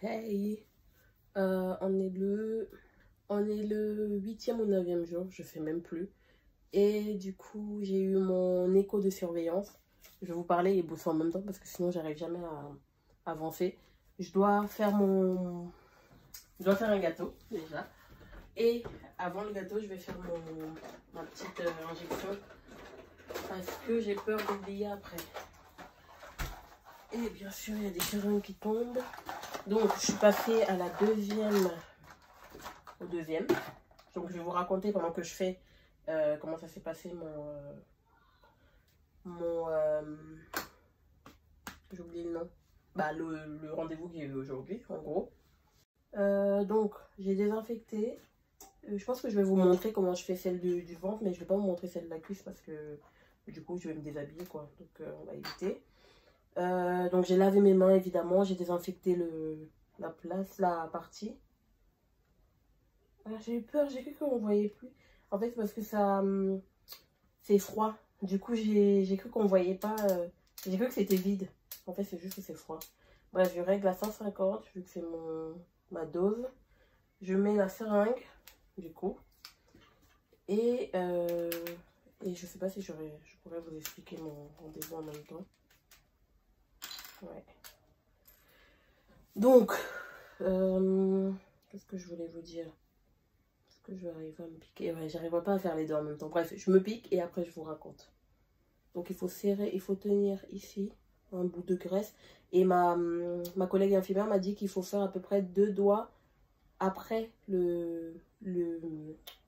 Hey, on est le 8e ou 9e jour, je sais même plus. Et du coup, j'ai eu mon écho de surveillance. Je vais vous parler et bosser en même temps parce que sinon, j'arrive jamais à avancer. Je dois faire un gâteau déjà. Et avant le gâteau, je vais faire ma petite injection parce que j'ai peur d'oublier après. Et bien sûr, il y a des seringues qui tombent. Donc, je suis passée à la au deuxième. Donc, je vais vous raconter pendant que je fais comment ça s'est passé j'ai oublié le nom. Bah, le rendez-vous qui est aujourd'hui, en gros. Donc, j'ai désinfecté. Je pense que je vais vous montrer comment je fais celle du ventre, mais je ne vais pas vous montrer celle de la cuisse parce que du coup, je vais me déshabiller, quoi. Donc, on va éviter. Donc, j'ai lavé mes mains, évidemment. J'ai désinfecté la partie. J'ai eu peur, j'ai cru qu'on ne voyait plus. En fait, parce que ça, c'est froid. Du coup, j'ai cru qu'on ne voyait pas. J'ai cru que c'était vide. En fait, c'est juste que c'est froid. Bref, je règle à 150, vu que c'est ma dose. Je mets la seringue, du coup. Et je sais pas si je pourrais vous expliquer mon rendez-vous en même temps. Ouais. Donc, qu'est-ce que je voulais vous dire? Que je vais arriver à me piquer. Ouais, j'arriverai pas à faire les deux en même temps. Bref, je me pique et après je vous raconte. Donc il faut serrer, il faut tenir ici un bout de graisse. Et ma collègue infirmière m'a dit qu'il faut faire à peu près 2 doigts après le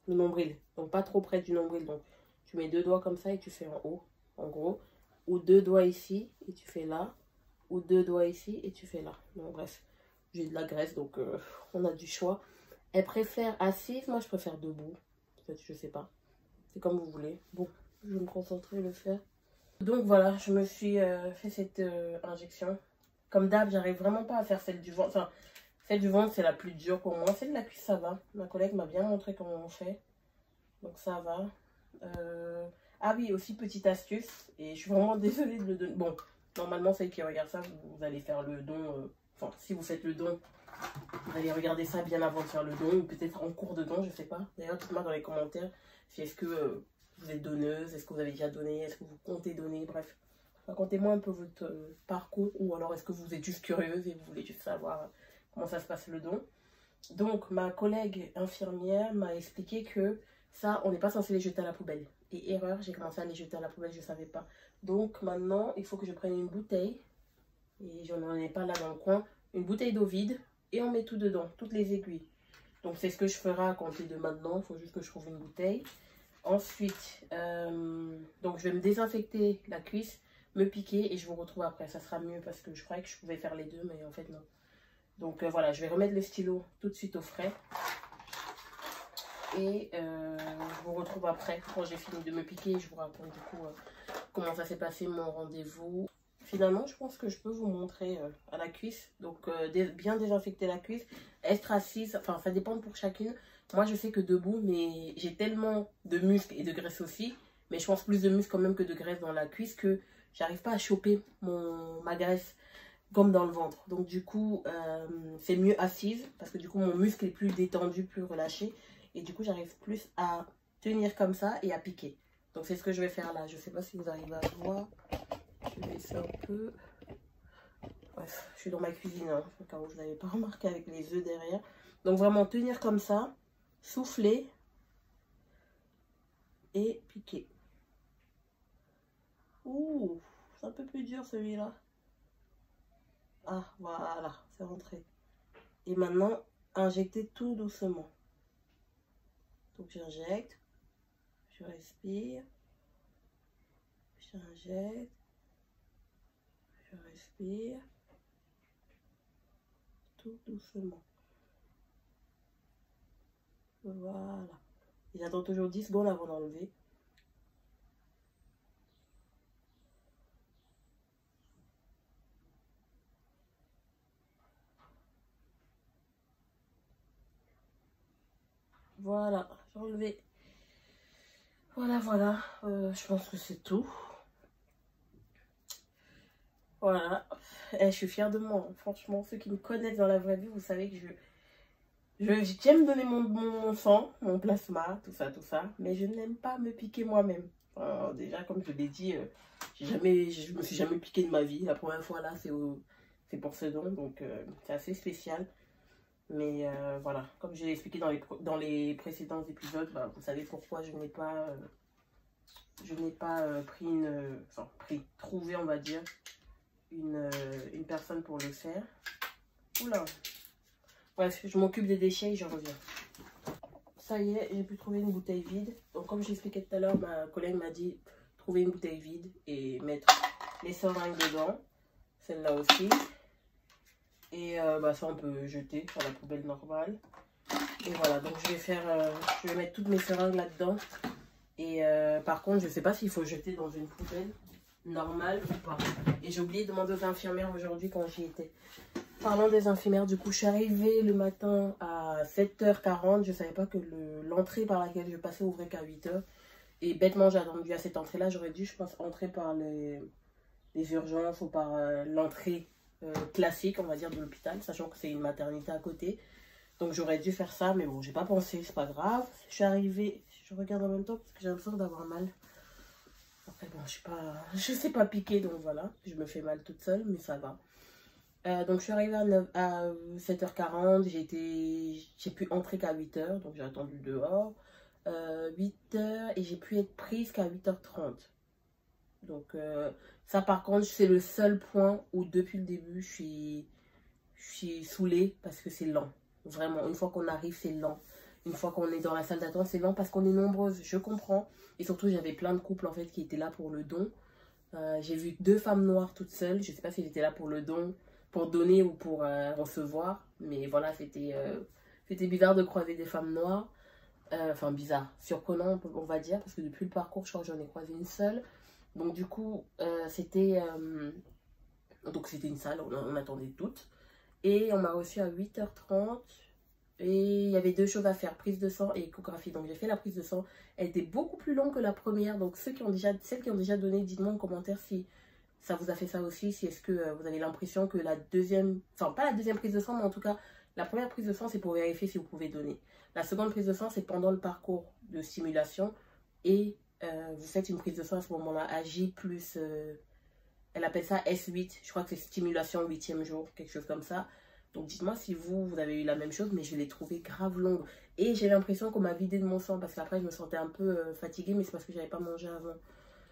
nombril. Donc pas trop près du nombril. Donc tu mets 2 doigts comme ça et tu fais en haut, en gros. Ou 2 doigts ici et tu fais là. Ou 2 doigts ici et tu fais là. Donc bref, j'ai de la graisse donc on a du choix. Elle préfère assise, moi je préfère debout. Peut-être, je sais pas. C'est comme vous voulez. Bon, je vais me concentrer et le faire. Donc voilà, je me suis fait cette injection. Comme d'hab, j'arrive vraiment pas à faire celle du ventre. Enfin, celle du ventre, c'est la plus dure pour moi. Celle de la cuisse, ça va. Ma collègue m'a bien montré comment on fait. Donc ça va. Ah oui, aussi petite astuce. Et je suis vraiment désolée de le donner. Bon, normalement, celle qui regarde ça, vous allez faire le don. Enfin, si vous faites le don, vous allez regarder ça bien avant de faire le don, ou peut-être en cours de don, je sais pas. D'ailleurs, dites-moi dans les commentaires si est-ce que vous êtes donneuse, est-ce que vous avez déjà donné, est-ce que vous comptez donner, bref. Racontez-moi un peu votre parcours, ou alors est-ce que vous êtes juste curieuse et vous voulez juste savoir comment ça se passe le don. Donc, ma collègue infirmière m'a expliqué que ça, on n'est pas censé les jeter à la poubelle. Et erreur, j'ai commencé à les jeter à la poubelle, je ne savais pas. Donc, maintenant, il faut que je prenne une bouteille, et j'en ai pas là dans le coin, une bouteille d'eau vide, et on met tout dedans, toutes les aiguilles. Donc c'est ce que je ferai à compter de maintenant. Il faut juste que je trouve une bouteille. Ensuite, donc je vais me désinfecter la cuisse, me piquer et je vous retrouve après. Ça sera mieux parce que je croyais que je pouvais faire les deux, mais en fait non. Donc voilà, je vais remettre le stylo tout de suite au frais. Et je vous retrouve après quand j'ai fini de me piquer. Je vous raconte du coup comment ça s'est passé mon rendez-vous. Finalement, je pense que je peux vous montrer à la cuisse. Donc, bien désinfecter la cuisse. Être assise, enfin, ça dépend pour chacune. Moi, je sais que debout, mais j'ai tellement de muscles et de graisse aussi. Mais je pense plus de muscles quand même que de graisse dans la cuisse que j'arrive pas à choper ma graisse comme dans le ventre. Donc, du coup, c'est mieux assise parce que du coup, mon muscle est plus détendu, plus relâché. Et du coup, j'arrive plus à tenir comme ça et à piquer. Donc, c'est ce que je vais faire là. Je sais pas si vous arrivez à voir. Je vais laisser un peu. Bref, je suis dans ma cuisine, hein, au cas où vous n'avez pas remarqué avec les œufs derrière. Donc vraiment tenir comme ça, souffler et piquer. Ouh, c'est un peu plus dur celui-là. Ah, voilà, c'est rentré. Et maintenant, injecter tout doucement. Donc j'injecte, je respire, j'injecte, je respire, tout doucement. Voilà. Et j'attends toujours 10 secondes avant d'enlever. Voilà, j'ai enlevé. Voilà, voilà. Je pense que c'est tout. Voilà. Je suis fière de moi. Franchement, ceux qui me connaissent dans la vraie vie, vous savez que j'aime donner mon sang, mon plasma, tout ça, tout ça. Mais je n'aime pas me piquer moi-même. Déjà, comme je l'ai dit, je me suis jamais piqué de ma vie. La première fois là, c'est pour ce don. Donc, c'est assez spécial. Mais voilà, comme je l'ai expliqué dans les précédents épisodes, bah, vous savez pourquoi je n'ai pas trouvé, on va dire, une personne pour le faire. Oula. Bref, je m'occupe des déchets et je reviens. Ça y est, j'ai pu trouver une bouteille vide. Donc comme je l'expliquais tout à l'heure, ma collègue m'a dit trouver une bouteille vide et mettre les seringues dedans. Celle-là aussi. Et bah, ça on peut jeter sur la poubelle normale. Et voilà, donc je vais mettre toutes mes seringues là-dedans. Et par contre, je sais pas s'il faut jeter dans une poubelle normale ou pas. Et j'ai oublié de demander aux infirmières aujourd'hui quand j'y étais. Parlant des infirmières, du coup, je suis arrivée le matin à 7h40. Je savais pas que l'entrée par laquelle je passais ouvrait qu'à 8h. Et bêtement, j'ai attendu à cette entrée-là. J'aurais dû, je pense, entrer par les urgences ou par l'entrée classique, on va dire, de l'hôpital, sachant que c'est une maternité à côté. Donc j'aurais dû faire ça, mais bon, j'ai pas pensé, c'est pas grave. Je suis arrivée, je regarde en même temps parce que j'ai l'impression d'avoir mal. Après bon, je sais pas piquer, donc voilà, je me fais mal toute seule, mais ça va. Donc je suis arrivée à 7h40, j'ai pu entrer qu'à 8h, donc j'ai attendu dehors. 8h et j'ai pu être prise qu'à 8h30. Donc ça par contre, c'est le seul point où depuis le début, je suis saoulée parce que c'est lent. Vraiment, une fois qu'on arrive, c'est lent. Une fois qu'on est dans la salle d'attente, c'est lent parce qu'on est nombreuses, je comprends. Et surtout, j'avais plein de couples en fait qui étaient là pour le don. J'ai vu 2 femmes noires toutes seules. Je sais pas si j'étais là pour le don, pour donner ou pour recevoir. Mais voilà, c'était bizarre de croiser des femmes noires. Enfin, bizarre, surprenant, on va dire, parce que depuis le parcours, je crois que j'en ai croisé une seule. Donc du coup, c'était une salle, on attendait toutes. Et on m'a reçu à 8h30. Et il y avait 2 choses à faire, prise de sang et échographie. Donc j'ai fait la prise de sang. Elle était beaucoup plus longue que la première. Donc celles qui ont déjà donné, dites-moi en commentaire si ça vous a fait ça aussi. Si est-ce que vous avez l'impression que la deuxième, enfin pas la deuxième prise de sang, mais en tout cas la première prise de sang c'est pour vérifier si vous pouvez donner. La seconde prise de sang c'est pendant le parcours de stimulation. Et vous faites une prise de sang à ce moment-là, AJ plus... elle appelle ça S8, je crois que c'est stimulation 8e jour, quelque chose comme ça. Donc dites-moi si vous avez eu la même chose, mais je l'ai trouvé grave longue. Et j'ai l'impression qu'on m'a vidé de mon sang, parce qu'après je me sentais un peu fatiguée, mais c'est parce que j'avais pas mangé avant.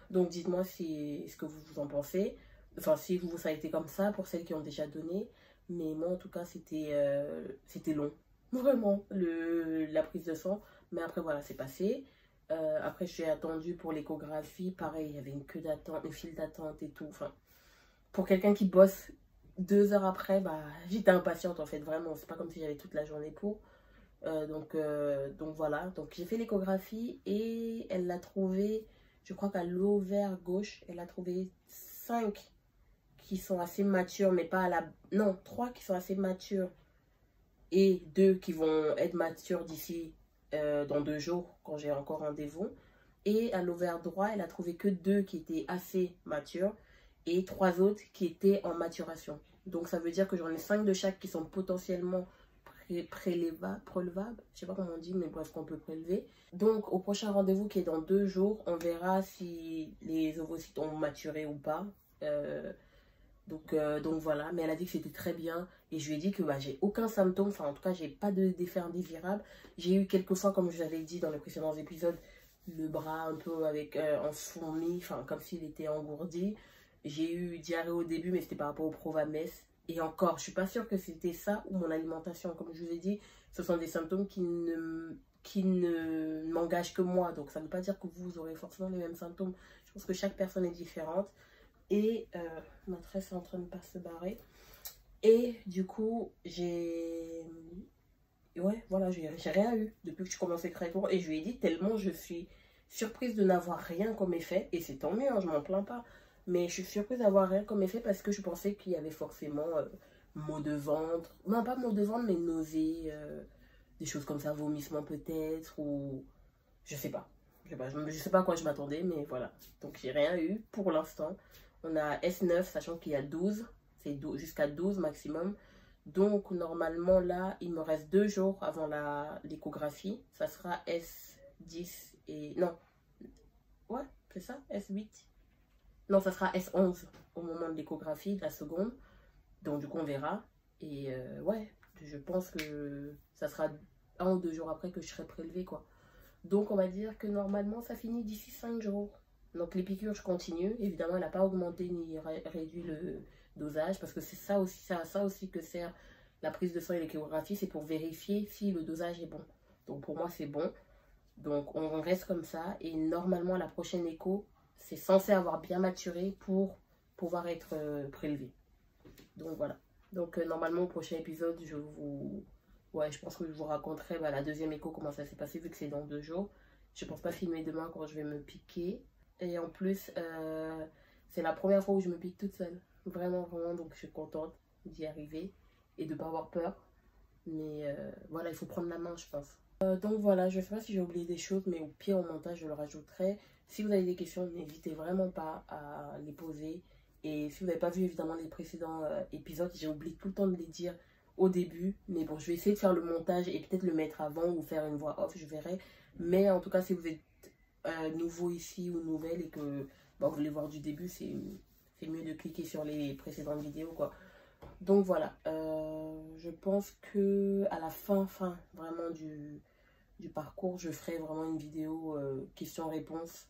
Donc dites-moi ce que vous en pensez. Enfin, si vous, ça a été comme ça pour celles qui ont déjà donné. Mais moi, en tout cas, c'était long. Vraiment, la prise de sang. Mais après, voilà, c'est passé. Après, j'ai attendu pour l'échographie. Pareil, il y avait une queue d'attente, une file d'attente et tout. Enfin, pour quelqu'un qui bosse 2 heures après, bah, j'étais impatiente en fait, vraiment. C'est pas comme si j'avais toute la journée pour. Donc voilà. Donc j'ai fait l'échographie et elle l'a trouvé, je crois qu'à l'ovaire gauche, elle a trouvé 5 qui sont assez matures, mais pas à la... Non, 3 qui sont assez matures et 2 qui vont être matures d'ici dans 2 jours quand j'ai encore rendez-vous. Et à l'ovaire droit, elle a trouvé que 2 qui étaient assez matures et 3 autres qui étaient en maturation. Donc ça veut dire que j'en ai 5 de chaque qui sont potentiellement prélevables. Je sais pas comment on dit, mais bref, qu'on peut prélever. Donc au prochain rendez-vous qui est dans 2 jours, on verra si les ovocytes ont maturé ou pas. Donc voilà, mais elle a dit que c'était très bien et je lui ai dit que bah, j'ai aucun symptôme, enfin en tout cas j'ai pas d'effet indésirable. J'ai eu quelques fois, comme je vous avais dit dans les précédents épisodes, le bras un peu avec en fourmi, enfin comme s'il était engourdi. J'ai eu diarrhée au début, mais c'était par rapport au Provamès. Et encore, je suis pas sûre que c'était ça ou mon alimentation. Comme je vous ai dit, ce sont des symptômes qui ne m'engagent que moi. Donc ça ne veut pas dire que vous aurez forcément les mêmes symptômes. Je pense que chaque personne est différente. Et ma tresse est en train de pas se barrer. Et du coup, ouais, voilà, j'ai rien eu depuis que je commençais Créatour. Et je lui ai dit tellement je suis surprise de n'avoir rien comme effet. Et c'est tant mieux, hein, je m'en plains pas. Mais je suis surprise d'avoir rien comme effet parce que je pensais qu'il y avait forcément maux de ventre. Non, pas maux de ventre, mais nausées, des choses comme ça, vomissements peut-être, ou je sais pas. Je sais pas à quoi je m'attendais, mais voilà. Donc j'ai rien eu pour l'instant. On a S9, sachant qu'il y a 12. C'est jusqu'à 12 maximum. Donc, normalement, là, il me reste 2 jours avant l'échographie. Ça sera S10 et... Non. Ouais, c'est ça, S8. Non, ça sera S11 au moment de l'échographie, de la seconde. Donc, du coup, on verra. Et ouais, je pense que ça sera 1 ou 2 jours après que je serai prélevée, quoi. Donc, on va dire que normalement, ça finit d'ici 5 jours. Donc, les piqûres, je continue. Évidemment, elle n'a pas augmenté ni réduit le dosage. Parce que c'est ça aussi, ça aussi que sert la prise de sang et l'échographie. C'est pour vérifier si le dosage est bon. Donc, pour moi, c'est bon. Donc, on reste comme ça. Et normalement, la prochaine écho, c'est censé avoir bien maturé pour pouvoir être prélevé. Donc, voilà. Donc, normalement, au prochain épisode, ouais, je pense que je vous raconterai la deuxième écho, comment ça s'est passé, vu que c'est dans 2 jours. Je pense pas filmer demain quand je vais me piquer. Et en plus, c'est la première fois où je me pique toute seule. Vraiment, vraiment. Donc, je suis contente d'y arriver et de ne pas avoir peur. Mais voilà, il faut prendre la main, je pense. Donc voilà, je ne sais pas si j'ai oublié des choses, mais au pire, au montage, je le rajouterai. Si vous avez des questions, n'hésitez vraiment pas à les poser. Et si vous n'avez pas vu évidemment les précédents épisodes, j'ai oublié tout le temps de les dire au début. Mais bon, je vais essayer de faire le montage et peut-être le mettre avant ou faire une voix off, je verrai. Mais en tout cas, si vous êtes nouveau ici ou nouvelle et que vous voulez voir du début, c'est mieux de cliquer sur les précédentes vidéos, quoi. Donc voilà, je pense que à la fin vraiment du parcours, je ferai vraiment une vidéo questions-réponses.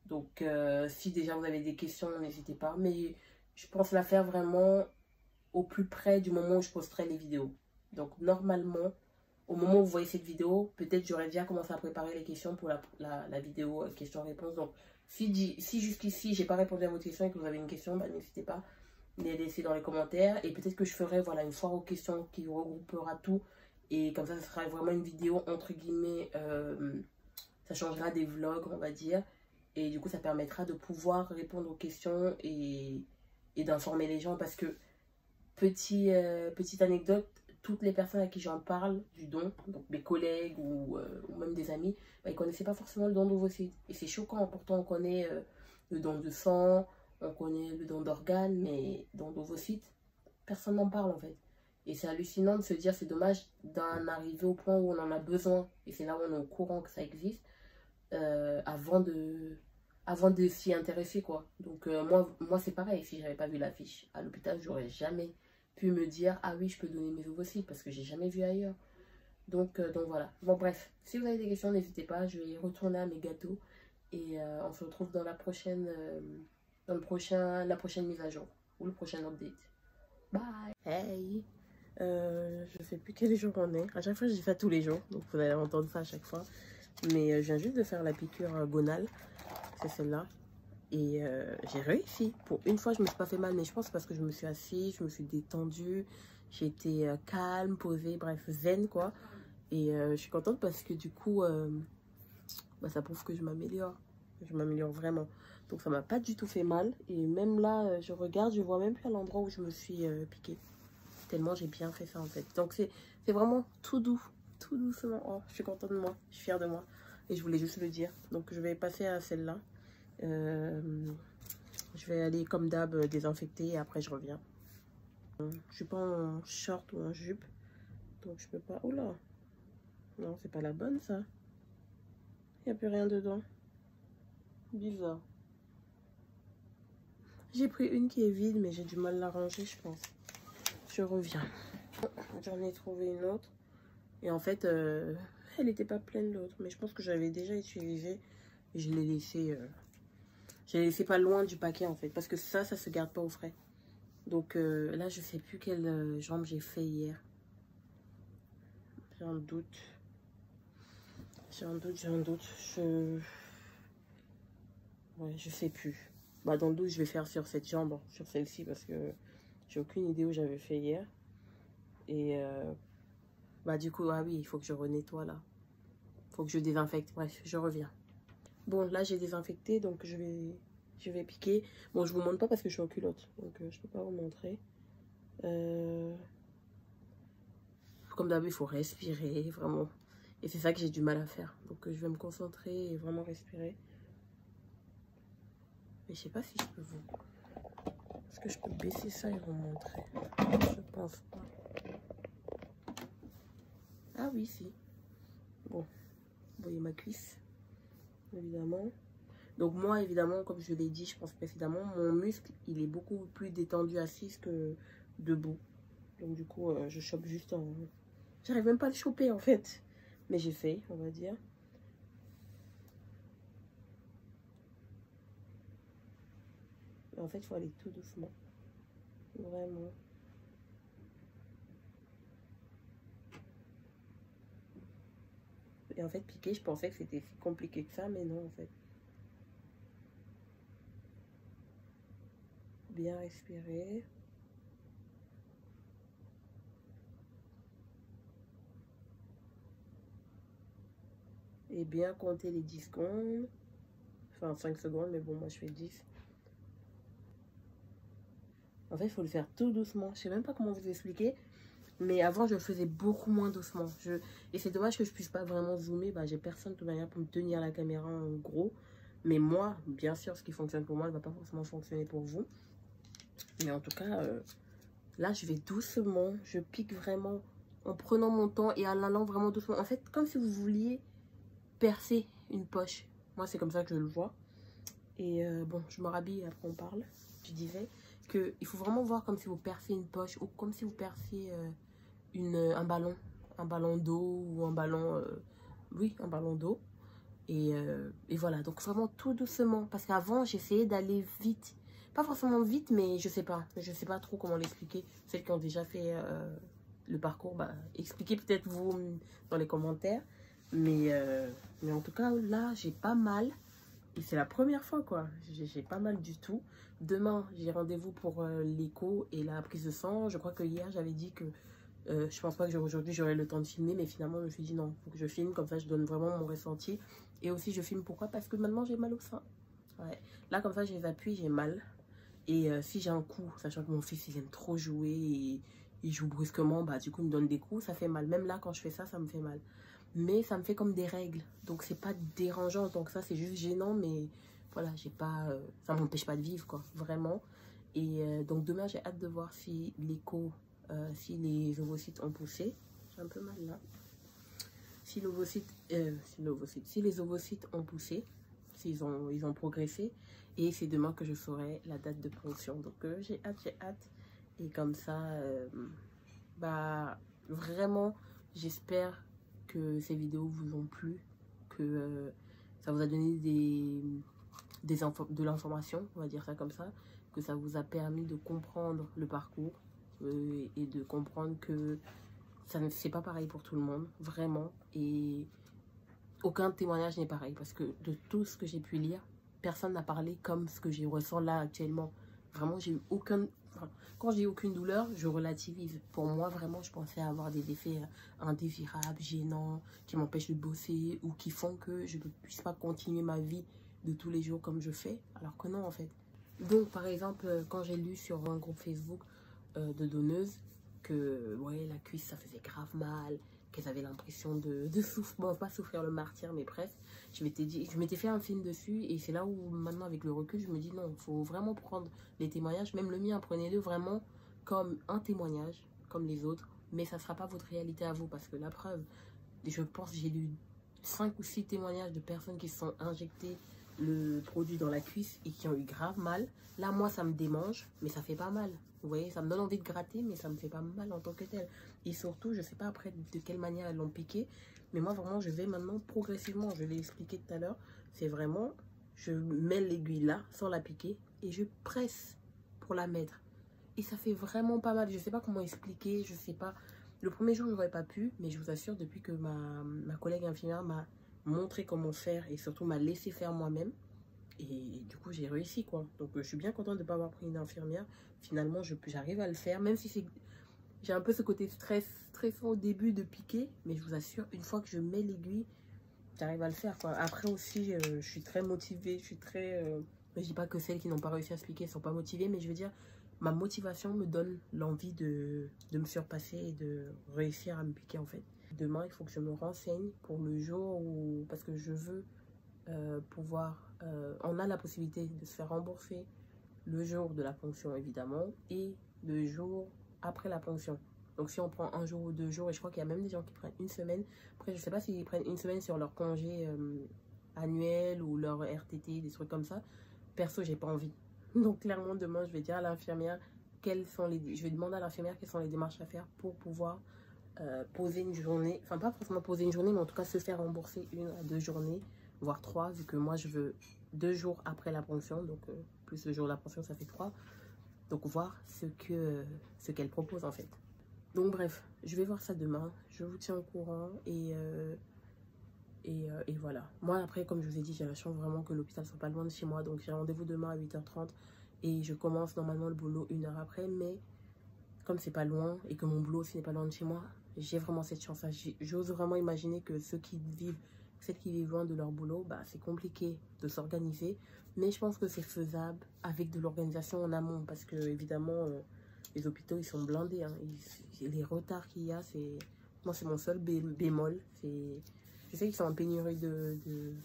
Donc si déjà vous avez des questions, n'hésitez pas. Mais je pense la faire vraiment au plus près du moment où je posterai les vidéos. Donc normalement, au moment où vous voyez cette vidéo, peut-être j'aurais déjà commencé à préparer les questions pour la vidéo questions-réponses. Donc si jusqu'ici, j'ai pas répondu à votre question et que vous avez une question, n'hésitez pas. Les laisser dans les commentaires et peut-être que je ferai une foire aux questions qui regroupera tout et comme ça sera vraiment une vidéo entre guillemets, ça changera des vlogs on va dire et du coup ça permettra de pouvoir répondre aux questions et d'informer les gens parce que petite anecdote, toutes les personnes à qui j'en parle du don, donc mes collègues ou même des amis, ils connaissaient pas forcément le don d'ovocytes et c'est choquant. Pourtant on connaît le don de sang, on connaît le don d'organes, mais don d'ovocytes, personne n'en parle en fait. Et c'est hallucinant de se dire, c'est dommage d'en arriver au point où on en a besoin, et c'est là où on est au courant que ça existe, avant de s'y intéresser, quoi. Donc moi c'est pareil, si j'avais pas vu l'affiche à l'hôpital, j'aurais jamais pu me dire, ah oui, je peux donner mes ovocytes, parce que j'ai jamais vu ailleurs. Donc voilà. Bon bref, si vous avez des questions, n'hésitez pas, je vais retourner à mes gâteaux, et on se retrouve dans la prochaine... la prochaine mise à jour ou le prochain update. Bye. Hey, je sais plus quel jour on est. À chaque fois je dis ça tous les jours, donc vous allez entendre ça à chaque fois. Mais je viens juste de faire la piqûre gonale, c'est celle-là. Et j'ai réussi. Pour une fois je me suis pas fait mal, mais je pense parce que je me suis assise, je me suis détendue, j'ai été calme, posée, bref zen quoi. Et je suis contente parce que du coup ça prouve que je m'améliore. Je m'améliore vraiment. Donc ça m'a pas du tout fait mal. Et même là, je regarde, je vois même plus à l'endroit où je me suis piquée. Tellement j'ai bien fait ça en fait. Donc c'est vraiment tout doux. Tout doucement. Oh, je suis contente de moi. Je suis fière de moi. Et je voulais juste le dire. Donc je vais passer à celle-là. Je vais aller comme d'hab désinfecter et après je reviens. Je suis pas en short ou en jupe. Donc je peux pas... Oula. Non, c'est pas la bonne ça. Il n'y a plus rien dedans. Bizarre. J'ai pris une qui est vide, mais j'ai du mal à la ranger, je pense. Je reviens. J'en ai trouvé une autre. Et en fait, elle n'était pas pleine l'autre. Mais je pense que j'avais déjà utilisé. Et je l'ai laissé... je l'ai laissé pas loin du paquet, en fait. Parce que ça se garde pas au frais. Donc là, je sais plus quelle jambe j'ai fait hier. J'ai un doute. J'ai un doute. Ouais, je sais plus. Dans le doute, je vais faire sur cette jambe, sur celle-ci, parce que j'ai aucune idée où j'avais fait hier. Et du coup, ah oui, il faut que je renettoie là. Il faut que je désinfecte. Bref, je reviens. Bon, là, j'ai désinfecté, donc je vais piquer. Bon, je vous montre pas parce que je suis en culotte, donc je peux pas vous montrer. Comme d'habitude, il faut respirer, vraiment. Et c'est ça que j'ai du mal à faire. Donc, je vais me concentrer et vraiment respirer. Mais je sais pas si je peux vous Est-ce que je peux baisser ça et vous montrer? Je pense pas. Ah oui, si. Bon, vous voyez ma cuisse, évidemment. Donc moi, évidemment, comme je l'ai dit, je pense précédemment, mon muscle, il est beaucoup plus détendu assise que debout. Donc du coup, je chope juste en... J'arrive même pas à le choper, en fait. Mais j'essaye, on va dire. En fait, il faut aller tout doucement. Vraiment. Et en fait, piquer, je pensais que c'était si compliqué que ça, mais non, en fait. Bien respirer. Et bien compter les 10 secondes. Enfin, 5 secondes, mais bon, moi, je fais 10. En fait, il faut le faire tout doucement. Je sais même pas comment vous expliquer. Mais avant, je le faisais beaucoup moins doucement. Et c'est dommage que je puisse pas vraiment zoomer. Bah, j'ai personne de toute manière pour me tenir la caméra en gros. Mais moi, bien sûr, ce qui fonctionne pour moi ne va pas forcément fonctionner pour vous. Mais en tout cas, là, je vais doucement. Je pique vraiment en prenant mon temps et en allant vraiment doucement. En fait, comme si vous vouliez percer une poche. Moi, c'est comme ça que je le vois. Et bon, je me rhabille et après on parle. Je disais qu'il faut vraiment voir comme si vous percez une poche ou comme si vous percez... un ballon d'eau ou un ballon, oui, un ballon d'eau. Et voilà, donc vraiment tout doucement. Parce qu'avant, j'essayais d'aller vite. Pas forcément vite, mais je sais pas trop comment l'expliquer. Celles qui ont déjà fait le parcours, bah, expliquez peut-être vous dans les commentaires. Mais en tout cas, là, j'ai pas mal. Et c'est la première fois, quoi. J'ai pas mal du tout. Demain, j'ai rendez-vous pour l'écho et la prise de sang. Je crois que hier, j'avais dit que je pense pas que aujourd'hui j'aurai le temps de filmer, mais finalement je me suis dit non, faut que je filme, comme ça je donne vraiment mon ressenti. Et aussi je filme pourquoi? Parce que maintenant j'ai mal au sein. Ouais. Là comme ça je les appuie, j'ai mal. Et si j'ai un coup, sachant que mon fils il aime trop jouer et il joue brusquement, bah du coup il me donne des coups, ça fait mal. Même là quand je fais ça, ça me fait mal. Mais ça me fait comme des règles, donc c'est pas dérangeant, donc ça c'est juste gênant, mais voilà, j'ai pas, ça m'empêche pas de vivre quoi, vraiment. Et donc demain j'ai hâte de voir si l'écho, si les ovocytes ont poussé. J'ai un peu mal là. Si les ovocytes ont poussé, s'ils ont progressé. Et c'est demain que je saurai la date de ponction. Donc j'ai hâte. Et comme ça, bah vraiment, j'espère que ces vidéos vous ont plu, que ça vous a donné de l'information, on va dire ça comme ça, que ça vous a permis de comprendre le parcours et de comprendre que c'est pas pareil pour tout le monde, vraiment. Et aucun témoignage n'est pareil parce que de tout ce que j'ai pu lire, personne n'a parlé comme ce que je ressens là actuellement. Vraiment, j'ai eu aucun... Enfin, quand j'ai aucune douleur, je relativise. Pour moi, vraiment, je pensais avoir des effets indésirables, gênants, qui m'empêchent de bosser ou qui font que je ne puisse pas continuer ma vie de tous les jours comme je fais. Alors que non, en fait. Donc, par exemple, quand j'ai lu sur un groupe Facebook de donneuses que ouais, la cuisse, ça faisait grave mal, qu'elles avaient l'impression de souffrir, bon, pas souffrir le martyr, mais presque. Je m'étais fait un film dessus et c'est là où maintenant avec le recul, je me dis non, il faut vraiment prendre les témoignages, même le mien, prenez-le vraiment comme un témoignage, comme les autres, mais ça ne sera pas votre réalité à vous parce que la preuve, je pense que j'ai lu 5 ou 6 témoignages de personnes qui se sont injectées le produit dans la cuisse et qui ont eu grave mal. Là, moi, ça me démange, mais ça fait pas mal. Vous voyez, ça me donne envie de gratter, mais ça me fait pas mal en tant que tel. Et surtout, je sais pas après de quelle manière elles l'ont piqué, mais moi, vraiment, je vais maintenant progressivement, je l'ai expliqué tout à l'heure, c'est vraiment, je mets l'aiguille là, sans la piquer, et je presse pour la mettre. Et ça fait vraiment pas mal. Je sais pas comment expliquer, je sais pas. Le premier jour, j'aurais pas pu, mais je vous assure, depuis que ma collègue infirmière m'a montré comment faire et surtout m'a laissé faire moi-même, et du coup, j'ai réussi, quoi. Donc, je suis bien contente de ne pas avoir pris une infirmière. Finalement, j'arrive à le faire, même si j'ai un peu ce côté stressant au début de piquer, mais je vous assure, une fois que je mets l'aiguille, j'arrive à le faire, quoi. Après aussi, je suis très motivée, je suis très... je dis pas que celles qui n'ont pas réussi à se piquer ne sont pas motivées, mais je veux dire, ma motivation me donne l'envie de me surpasser et de réussir à me piquer, en fait. Demain, il faut que je me renseigne pour le jour où... Parce que je veux pouvoir... on a la possibilité de se faire rembourser le jour de la ponction évidemment et le jour après la ponction. Donc si on prend un jour ou 2 jours, et je crois qu'il y a même des gens qui prennent une semaine. Après je sais pas s'ils prennent une semaine sur leur congé annuel ou leur RTT, des trucs comme ça. Perso j'ai pas envie. Donc clairement demain je vais dire à l'infirmière je vais demander à l'infirmière quelles sont les démarches à faire pour pouvoir poser une journée, enfin pas forcément poser une journée, mais en tout cas se faire rembourser 1 à 2 journées, voire 3, vu que moi je veux 2 jours après la ponction, donc plus le jour de la ponction ça fait 3. Donc voir ce qu'elle propose en fait. Donc bref, je vais voir ça demain, je vous tiens au courant et voilà. Moi après, comme je vous ai dit, j'ai la chance vraiment que l'hôpital soit pas loin de chez moi, donc j'ai rendez-vous demain à 8h30 et je commence normalement le boulot 1 heure après, mais comme c'est pas loin et que mon boulot aussi n'est pas loin de chez moi, j'ai vraiment cette chance. J'ose vraiment imaginer que celles qui vivent loin de leur boulot, bah, c'est compliqué de s'organiser. Mais je pense que c'est faisable avec de l'organisation en amont. Parce que, évidemment, les hôpitaux, ils sont blindés. Hein. Les retards qu'il y a, moi, c'est mon seul bémol. Je sais qu'ils sont en pénurie de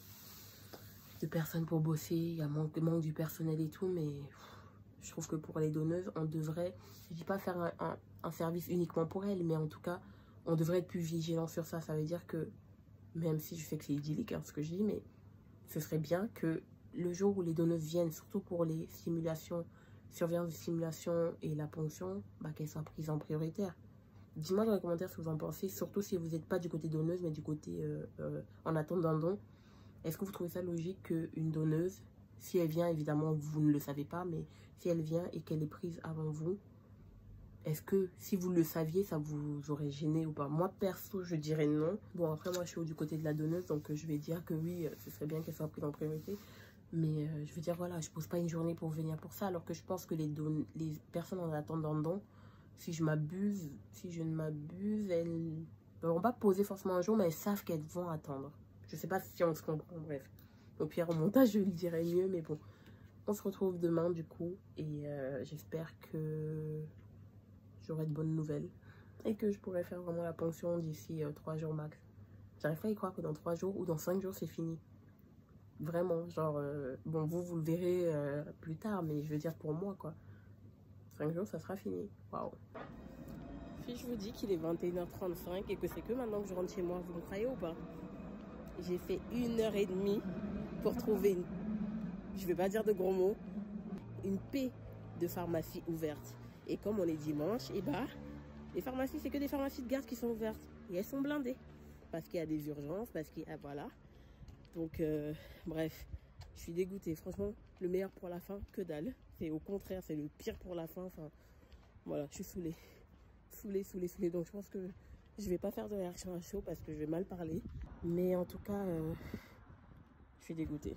personnes pour bosser. Il y a manque du personnel et tout, mais je trouve que pour les donneuses, on devrait, je dis pas faire un service uniquement pour elles, mais en tout cas, on devrait être plus vigilant sur ça. Ça veut dire que, même si je sais que c'est idyllique, hein, ce que je dis, mais ce serait bien que le jour où les donneuses viennent, surtout pour les simulations, surveillance de simulation et la ponction, bah, qu'elles soient prises en prioritaire. Dis-moi dans les commentaires ce que vous en pensez, surtout si vous n'êtes pas du côté donneuse, mais du côté en attente d'un don. Est-ce que vous trouvez ça logique qu'une donneuse, si elle vient, évidemment, vous ne le savez pas, mais si elle vient et qu'elle est prise avant vous, est-ce que si vous le saviez, ça vous aurait gêné ou pas? Moi, perso, je dirais non. Bon, après, moi, je suis du côté de la donneuse, donc je vais dire que oui, ce serait bien qu'elle soit prise en priorité. Mais je veux dire, voilà, je pose pas une journée pour venir pour ça, alors que je pense que les personnes en attente d'un don, si je ne m'abuse, elles ne vont pas poser forcément un jour, mais elles savent qu'elles vont attendre. Je sais pas si on se comprend, bref. Au pire, au montage, je le dirai mieux, mais bon. On se retrouve demain, du coup, et j'espère que j'aurai de bonnes nouvelles et que je pourrai faire vraiment la ponction d'ici 3 jours max. J'arrive pas à y croire que dans 3 jours ou dans 5 jours, c'est fini. Vraiment, genre, bon, vous le verrez plus tard, mais je veux dire pour moi, quoi. 5 jours, ça sera fini. Waouh. Si je vous dis qu'il est 21h35 et que c'est que maintenant que je rentre chez moi, vous me croyez ou pas? J'ai fait 1h30 pour trouver je vais pas dire de gros mots, une paix de pharmacie ouverte. Et comme on est dimanche, et bah, les pharmacies, c'est que des pharmacies de garde qui sont ouvertes. Et elles sont blindées. Parce qu'il y a des urgences, parce qu'il y a, voilà. Donc, bref, je suis dégoûtée. Franchement, le meilleur pour la fin, que dalle. C'est au contraire, c'est le pire pour la fin. Enfin, voilà, je suis saoulée. Saoulée. Donc, je pense que je vais pas faire de réaction à chaud parce que je vais mal parler. Mais en tout cas, je suis dégoûtée.